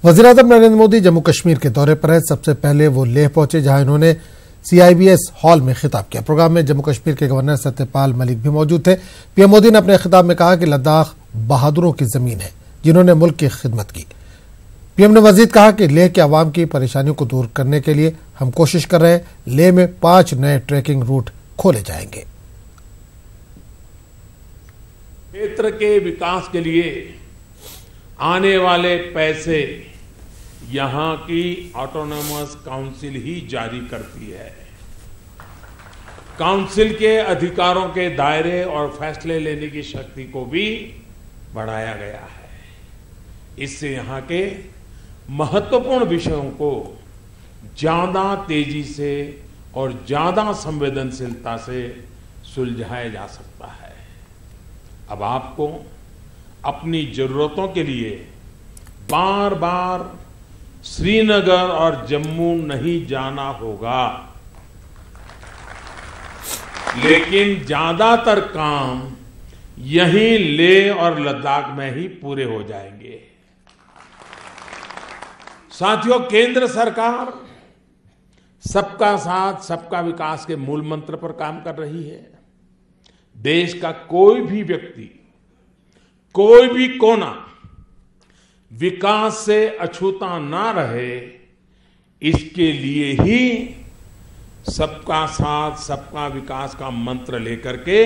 वज़ीर-ए-आज़म नरेंद्र मोदी जम्मू कश्मीर के दौरे पर है। सबसे पहले वो लेह पहुंचे, जहां इन्होंने CIBS हॉल में खिताब किया। प्रोग्राम में जम्मू कश्मीर के गवर्नर सत्यपाल मलिक भी मौजूद थे। पीएम मोदी ने अपने खिताब में कहा कि लद्दाख बहादुरों की जमीन है जिन्होंने मुल्क की खिदमत की। पीएम ने मजीद कहा कि लेह के अवाम की परेशानियों को दूर करने के लिए हम कोशिश कर रहे हैं। लेह में 5 नए ट्रैकिंग रूट खोले जाएंगे। क्षेत्र के विकास के लिए आने वाले पैसे यहां की ऑटोनोमस काउंसिल ही जारी करती है। काउंसिल के अधिकारों के दायरे और फैसले लेने की शक्ति को भी बढ़ाया गया है। इससे यहां के महत्वपूर्ण विषयों को ज्यादा तेजी से और ज्यादा संवेदनशीलता से सुलझाया जा सकता है। अब आपको अपनी जरूरतों के लिए बार बार श्रीनगर और जम्मू नहीं जाना होगा, लेकिन ज्यादातर काम यहीं लेह और लद्दाख में ही पूरे हो जाएंगे। साथियों, केंद्र सरकार सबका साथ सबका विकास के मूल मंत्र पर काम कर रही है। देश का कोई भी व्यक्ति, कोई भी कोना विकास से अछूता ना रहे, इसके लिए ही सबका साथ सबका विकास का मंत्र लेकर के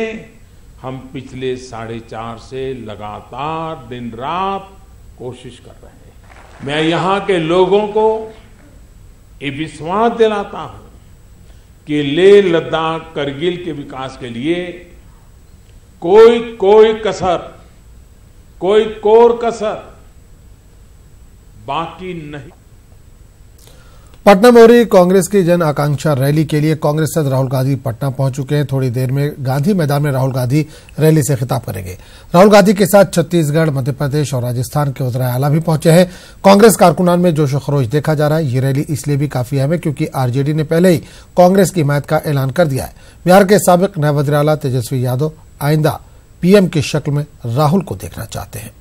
हम पिछले 4.5 से लगातार दिन रात कोशिश कर रहे हैं। मैं यहां के लोगों को ये विश्वास दिलाता हूं कि लेह लद्दाख करगिल के विकास के लिए कोई कसर, कोई कोर कसर बाकी नहीं। पटना में हो रही कांग्रेस की जन आकांक्षा रैली के लिए कांग्रेस सदस्य राहुल गांधी पटना पहुंच चुके हैं। थोड़ी देर में गांधी मैदान में राहुल गांधी रैली से खिताब करेंगे। राहुल गांधी के साथ छत्तीसगढ़, मध्य प्रदेश और राजस्थान के वज़ीर आला भी पहुंचे हैं। कांग्रेस कारकुनान में जोश खरोश देखा जा रहा है। ये रैली इसलिए भी काफी अहम है क्योंकि आरजेडी ने पहले ही कांग्रेस की हिमायत का ऐलान कर दिया है। बिहार के साबिक नायब वज़ीर आला तेजस्वी यादव आइंदा पीएम की शक्ल में राहुल को देखना चाहते हैं।